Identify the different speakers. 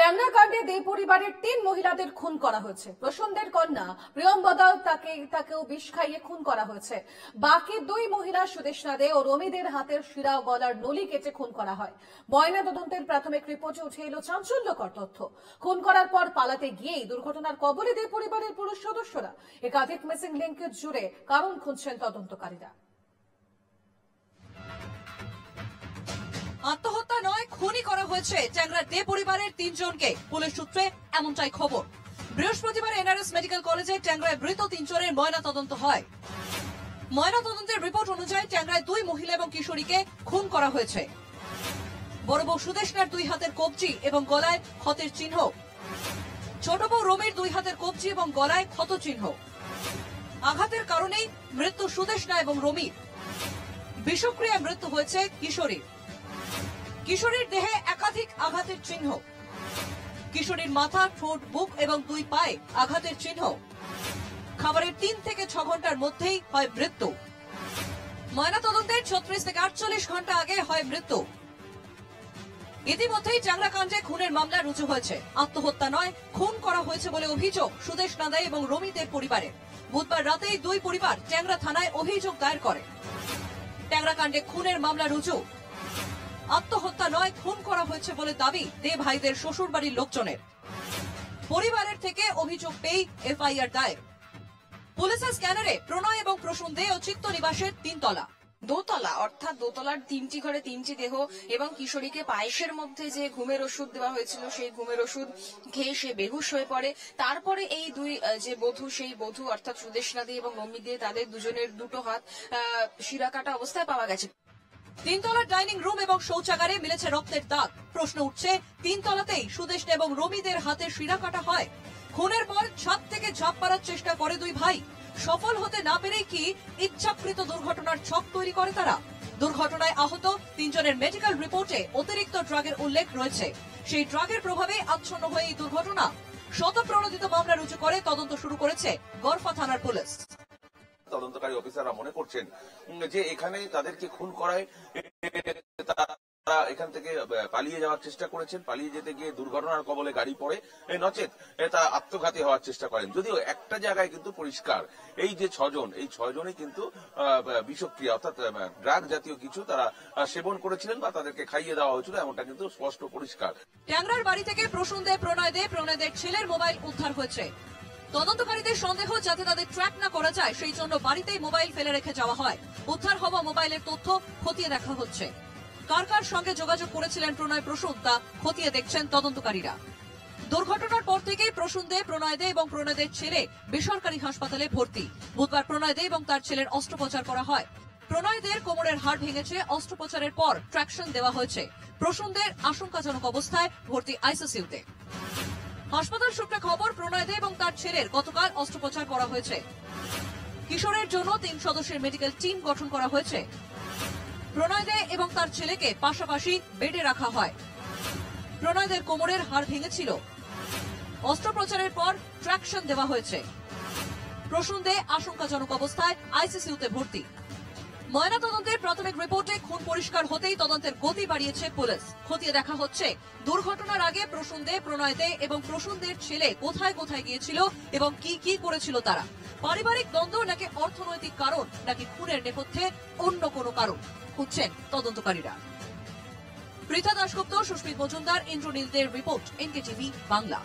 Speaker 1: ট্যাংরা কাণ্ডে দে পরিবারের 3 মহিলাদের খুন করা হয়েছে। প্রসন্দের কন্যা প্রিয়ম্বদা তাকেও বিষ খাইয়ে খুন করা হয়েছে। বাকি 2 মহিলা সুদেষ্ণা দে ও রমিদের হাতের শিরা ও গলার নলি কেটে খুন করা হয়। ময়না তদন্তের প্রাথমিক রিপোর্টে উঠে এলো চাঞ্চল্যকর তথ্য। খুন করার পর পালাতে গিয়েই দুর্ঘটনার কবলে দে পরিবারের পুরুষ সদস্যরা। একাধিক মিসিং লিঙ্কের জুড়ে কারণ খুঁজছেন তদন্তকারীরা।
Speaker 2: আত্মহত্যা নয়, খুনই করা হয়েছে ট্যাংরা দে পরিবারের 3 জনকে। পুলিশ সূত্রে এমনটাই খবর। বৃহস্পতিবার এনআরএস মেডিকেল কলেজে ট্যাংরায় মৃত 3 জনের ময়না তদন্ত হয়। ময়না তদন্তের রিপোর্ট অনুযায়ী ট্যাংরায় 2 মহিলা এবং কিশোরীকে খুন করা হয়েছে। বড় বউ সুদেষ্ণার 2 হাতের কবজি এবং গলায় ক্ষতের চিহ্ন, ছোট বউ রমির 2 হাতের কবজি এবং গলায় ক্ষত চিহ্ন। আঘাতের কারণেই মৃত্যু সুদেষ্ণা এবং রমির। বিষক্রিয়ায় মৃত্যু হয়েছে কিশোরীর। কিশোরীর দেহে একাধিক আঘাতের চিহ্ন, কিশোরীর মাথা, ঠোঁট, বুক এবং 2 পায়ে আঘাতের চিহ্ন। খাবারের 3 থেকে 6 ঘন্টার মধ্যেই হয় মৃত্যু। ময়নাতদন্তের 36 থেকে 48 ঘন্টা আগে হয় মৃত্যু। ইতিমধ্যেই ট্যাংরা কাণ্ডে খুনের মামলা রুজু হয়েছে। আত্মহত্যা নয়, খুন করা হয়েছে বলে অভিযোগ সুদেষ্ণা দে এবং রমিদের পরিবারের। বুধবার রাতেই 2 পরিবার ট্যাংরা থানায় অভিযোগ দায়ের করে। ট্যাংরা কাণ্ডে খুনের মামলা রুজু। আত্মহত্যা নয়, খুন করা হয়েছে বলে দাবি দে ভাইদের শ্বশুর বাড়ির লোকজনের। পরিবারের থেকে অভিযোগ পেয়ে এফআইআর দায়ের। পুলিশের স্ক্যানারে প্রণয় এবং প্রসূন দে ও চিত্ত নিবাসের 3 তলা।
Speaker 3: দোতলা, অর্থাৎ দোতলার 3টি ঘরে 3টি দেহ এবং কিশোরীকে পায়েসের মধ্যে যে ঘুমের ওষুধ দেওয়া হয়েছিল সেই ঘুমের ওষুধ খেয়ে সে বেহুশ হয়ে পড়ে। তারপরে এই 2 যে বধূ, সেই বধূ অর্থাৎ সুদেষ্ণা দে এবং রমি দে, তাদের দুজনের 2টো হাত শিরা কাটা অবস্থায় পাওয়া গেছে।
Speaker 2: 3 তলার ডাইনিং রুম এবং শৌচাগারে মিলেছে রক্তের দাগ। প্রশ্ন উঠছে, 3 তলাতেই সুদেষ্ণা এবং রমিদের হাতে শিরা কাটা হয়। খুনের পর ছাদ থেকে ঝাঁপ মারার চেষ্টা করে 2 ভাই। সফল হতে না পেরেই কি ইচ্ছাকৃত দুর্ঘটনার ছক তৈরি করে তারা? দুর্ঘটনায় আহত 3 জনের মেডিকেল রিপোর্টে অতিরিক্ত ড্রাগের উল্লেখ রয়েছে। সেই ড্রাগের প্রভাবে আচ্ছন্ন হয়ে এই দুর্ঘটনা। শতপ্রণোদিত মামলা রুজু করে তদন্ত শুরু করেছে গড়ফা থানার পুলিশ।
Speaker 4: তদন্তকারী অফিসাররা মনে করছেন যে এখানে তাদেরকে খুন করায় তারা এখান থেকে পালিয়ে যাওয়ার চেষ্টা করেছেন। পালিয়ে যেতে গিয়ে দুর্ঘটনার কবলে গাড়ি পড়ে, নচেত তা আত্মঘাতী হওয়ার চেষ্টা করেন। যদিও একটা জায়গায় কিন্তু পরিষ্কার, এই যে 6 জন, এই 6 জনই কিন্তু বিষক্রিয়া অর্থাৎ ড্রাগ জাতীয় কিছু তারা সেবন করেছিলেন বা তাদেরকে খাইয়ে দেওয়া হয়েছিল, এমনটা কিন্তু স্পষ্ট পরিষ্কার।
Speaker 2: ট্যাংরার বাড়ি থেকে প্রসূন দে, প্রণয়দের ছেলের মোবাইল উদ্ধার হয়েছে। তদন্তকারীদের সন্দেহ যাতে তাদের ট্র্যাক না করা যায় সেই জন্য বাড়িতেই মোবাইল ফেলে রেখে যাওয়া হয়। উদ্ধার হওয়া মোবাইলের তথ্য খতিয়ে দেখা হচ্ছে। কার কার সঙ্গে যোগাযোগ করেছিলেন প্রণয় প্রসূন তা খতিয়ে দেখছেন তদন্তকারীরা। দুর্ঘটনার পর থেকেই প্রসূন দে, প্রণয় দে এবং প্রণয়দের ছেলে বেসরকারি হাসপাতালে ভর্তি। বুধবার প্রণয় দে এবং তার ছেলের অস্ত্রোপচার করা হয়। প্রণয়দের কোমরের হাড় ভেঙেছে। অস্ত্রোপচারের পর ট্র্যাকশন দেওয়া হয়েছে। প্রসূনদের আশঙ্কাজনক অবস্থায় ভর্তি আইসিইউতে। হাসপাতাল সূত্রে খবর, প্রণয় দে এবং তার ছেলের গতকাল অস্ত্রোপচার করা হয়েছে। কিশোরের জন্য 3 সদস্যের মেডিকেল টিম গঠন করা হয়েছে। প্রণয় দে এবং তার ছেলেকে পাশাপাশি বেডে রাখা হয়। প্রণয়দের কোমরের হাড় ভেঙেছিল। অস্ত্রোপচারের পর ট্র্যাকশন দেওয়া হয়েছে। প্রসূন দে আশঙ্কাজনক অবস্থায় আইসিইউতে ভর্তি। ময়নাতদন্তের প্রাথমিক রিপোর্টে খুন পরিষ্কার হতেই তদন্তের গতি বাড়িয়েছে পুলিশ। খতিয়ে দেখা হচ্ছে দুর্ঘটনার আগে প্রসূন দে, প্রণয় দে এবং প্রসূনদের ছেলে কোথায় কোথায় গিয়েছিল এবং কি কি করেছিল তারা। পারিবারিক দ্বন্দ্ব নাকি অর্থনৈতিক কারণ, নাকি খুনের নেপথ্যে অন্য কোনো কারণ খুঁজছেন তদন্তকারীরা। পৃথা দাশগুপ্ত, সুস্মিত মজুমদার, ইন্দ্রনীলদের রিপোর্ট, এনকেটিভি বাংলা।